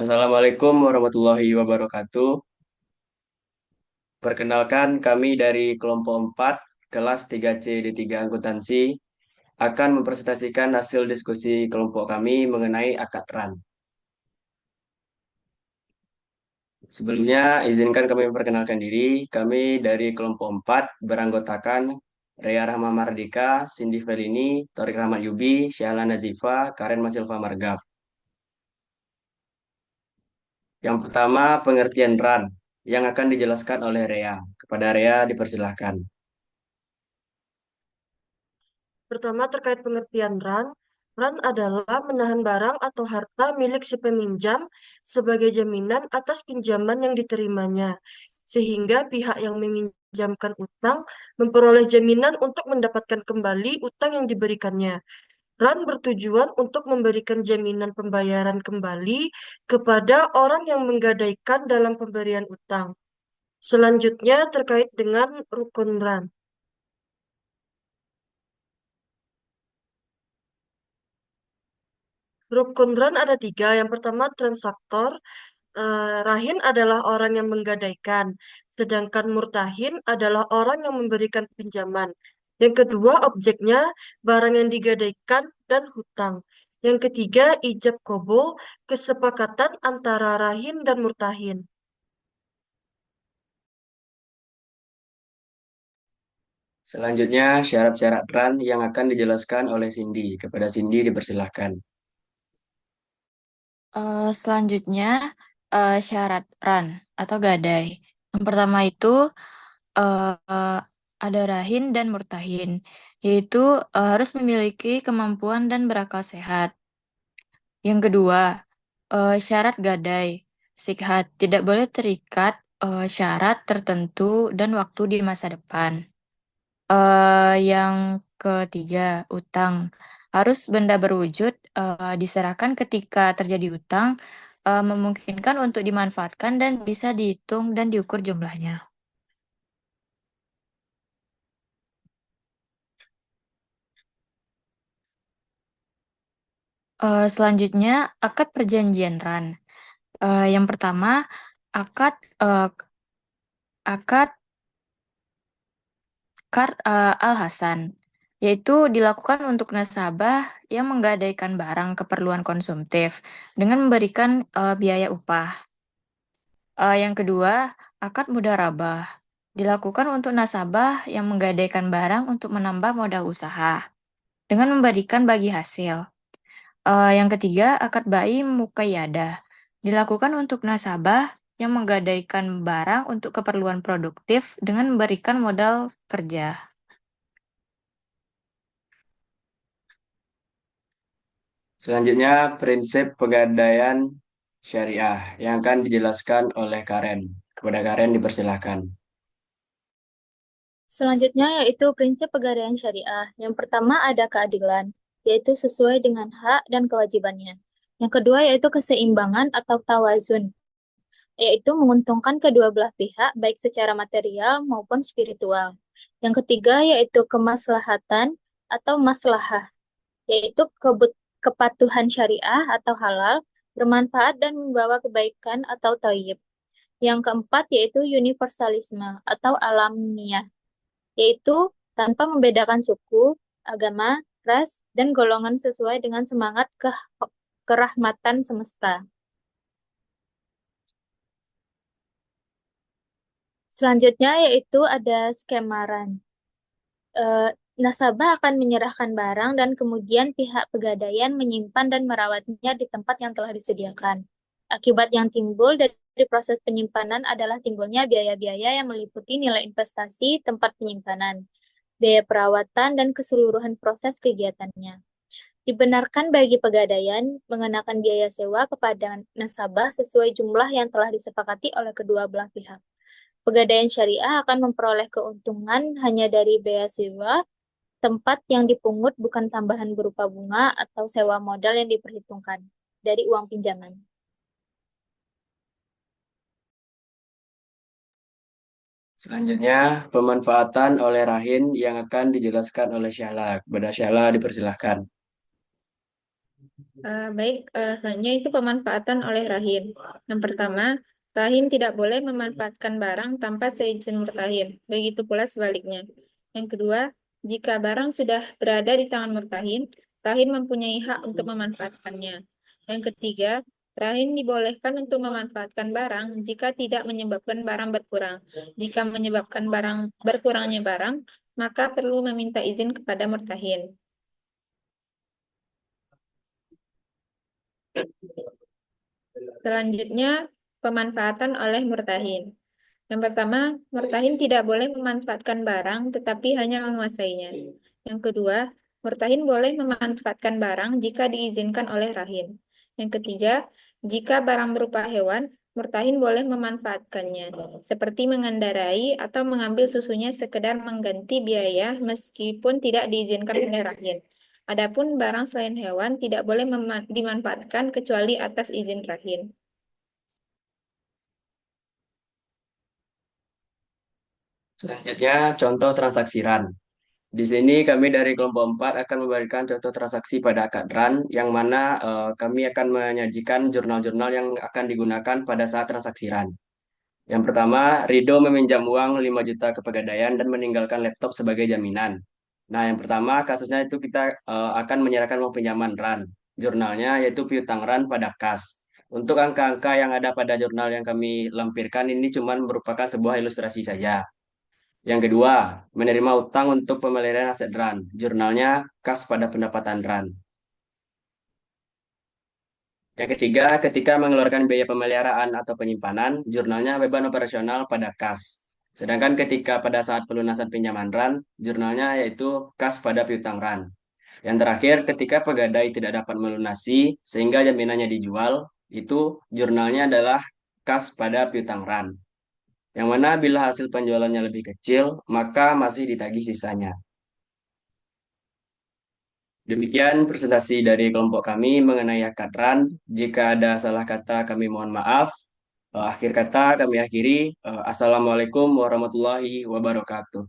Assalamualaikum warahmatullahi wabarakatuh. Perkenalkan, kami dari kelompok 4 kelas 3C D3 Akuntansi akan mempresentasikan hasil diskusi kelompok kami mengenai akad RAN. Sebelumnya, izinkan kami memperkenalkan diri. Kami dari kelompok 4 beranggotakan Rea Rahma Mardika, Cindy Felini, Torik Rahmat Yubi, Syahla Nazifa, Karen Masilva Margaf. Yang pertama, pengertian RAN yang akan dijelaskan oleh Rea. Kepada Rea dipersilahkan. Pertama, terkait pengertian RAN. RAN adalah menahan barang atau harta milik si peminjam sebagai jaminan atas pinjaman yang diterimanya, sehingga pihak yang meminjamkan utang memperoleh jaminan untuk mendapatkan kembali utang yang diberikannya. RAN bertujuan untuk memberikan jaminan pembayaran kembali kepada orang yang menggadaikan dalam pemberian utang. Selanjutnya, terkait dengan rukun RAN. Rukun RAN ada tiga. Yang pertama, transaktor. Rahin adalah orang yang menggadaikan, sedangkan murtahin adalah orang yang memberikan pinjaman. Yang kedua, objeknya barang yang digadaikan dan hutang. Yang ketiga, ijab kobul, kesepakatan antara rahin dan murtahin. Selanjutnya, syarat-syarat RAN yang akan dijelaskan oleh Cindy. Kepada Cindy dipersilahkan. Selanjutnya, syarat RAN atau gadai. Yang pertama itu eh, ada rahin dan murtahin, yaitu harus memiliki kemampuan dan berakal sehat. Yang kedua, syarat gadai. Sikhat tidak boleh terikat syarat tertentu dan waktu di masa depan. Yang ketiga, utang. Harus benda berwujud diserahkan ketika terjadi utang, memungkinkan untuk dimanfaatkan dan bisa dihitung dan diukur jumlahnya. Selanjutnya, akad perjanjian RAN. Yang pertama, akad eh, akad Al-Hasan, yaitu dilakukan untuk nasabah yang menggadaikan barang keperluan konsumtif dengan memberikan biaya upah. Yang kedua, akad mudharabah dilakukan untuk nasabah yang menggadaikan barang untuk menambah modal usaha dengan memberikan bagi hasil. Yang ketiga, akad bai muqayyadah dilakukan untuk nasabah yang menggadaikan barang untuk keperluan produktif dengan memberikan modal kerja. Selanjutnya, prinsip pegadaian syariah yang akan dijelaskan oleh Karen. Kepada Karen dipersilahkan. Selanjutnya yaitu prinsip pegadaian syariah. Yang pertama ada keadilan, yaitu sesuai dengan hak dan kewajibannya. Yang kedua yaitu keseimbangan atau tawazun, yaitu menguntungkan kedua belah pihak baik secara material maupun spiritual. Yang ketiga yaitu kemaslahatan atau maslahah, yaitu kepatuhan syariah atau halal, bermanfaat dan membawa kebaikan atau thayyib. Yang keempat yaitu universalisme atau alamiah, yaitu tanpa membedakan suku, agama, ras, dan golongan sesuai dengan semangat kerahmatan semesta. Selanjutnya yaitu ada skema RAN. Eh, Nasabah akan menyerahkan barang dan kemudian pihak pegadaian menyimpan dan merawatnya di tempat yang telah disediakan. Akibat yang timbul dari proses penyimpanan adalah timbulnya biaya-biaya yang meliputi nilai investasi tempat penyimpanan, biaya perawatan, dan keseluruhan proses kegiatannya. Dibenarkan bagi pegadaian mengenakan biaya sewa kepada nasabah sesuai jumlah yang telah disepakati oleh kedua belah pihak. Pegadaian syariah akan memperoleh keuntungan hanya dari biaya sewa tempat yang dipungut, bukan tambahan berupa bunga atau sewa modal yang diperhitungkan dari uang pinjaman. Selanjutnya, pemanfaatan oleh Rahin yang akan dijelaskan oleh Syahla. Kepada Syahla dipersilahkan. Baik, selanjutnya itu pemanfaatan oleh Rahin. Yang pertama, Rahin tidak boleh memanfaatkan barang tanpa seizin Murtahin. Begitu pula sebaliknya. Yang kedua, jika barang sudah berada di tangan Murtahin, Rahin mempunyai hak untuk memanfaatkannya. Yang ketiga, Rahin dibolehkan untuk memanfaatkan barang jika tidak menyebabkan barang berkurang. Jika menyebabkan barang berkurangnya barang, maka perlu meminta izin kepada Murtahin. Selanjutnya, pemanfaatan oleh murtahin. Yang pertama, murtahin tidak boleh memanfaatkan barang tetapi hanya menguasainya. Yang kedua, murtahin boleh memanfaatkan barang jika diizinkan oleh rahin. Yang ketiga, jika barang berupa hewan, murtahin boleh memanfaatkannya, seperti mengendarai atau mengambil susunya sekedar mengganti biaya meskipun tidak diizinkan oleh rahin. Adapun barang selain hewan tidak boleh dimanfaatkan kecuali atas izin rahin. Selanjutnya, contoh transaksi RAN. Di sini kami dari kelompok 4 akan memberikan contoh transaksi pada akad RAN, yang mana kami akan menyajikan jurnal-jurnal yang akan digunakan pada saat transaksi RAN. Yang pertama, Rido meminjam uang 5 juta ke Pegadaian dan meninggalkan laptop sebagai jaminan. Nah, yang pertama kasusnya itu kita akan menyerahkan uang pinjaman RAN. Jurnalnya yaitu piutang RAN pada kas. Untuk angka-angka yang ada pada jurnal yang kami lampirkan ini cuma merupakan sebuah ilustrasi saja. Yang kedua, menerima utang untuk pemeliharaan aset RAN. Jurnalnya kas pada pendapatan RAN. Yang ketiga, ketika mengeluarkan biaya pemeliharaan atau penyimpanan, jurnalnya beban operasional pada kas. Sedangkan ketika pada saat pelunasan pinjaman RAN, jurnalnya yaitu kas pada piutang RAN. Yang terakhir, ketika pegadai tidak dapat melunasi sehingga jaminannya dijual, itu jurnalnya adalah kas pada piutang RAN. Yang mana bila hasil penjualannya lebih kecil, maka masih ditagih sisanya. Demikian presentasi dari kelompok kami mengenai akad RAN. Jika ada salah kata, kami mohon maaf. Akhir kata kami akhiri. Assalamualaikum warahmatullahi wabarakatuh.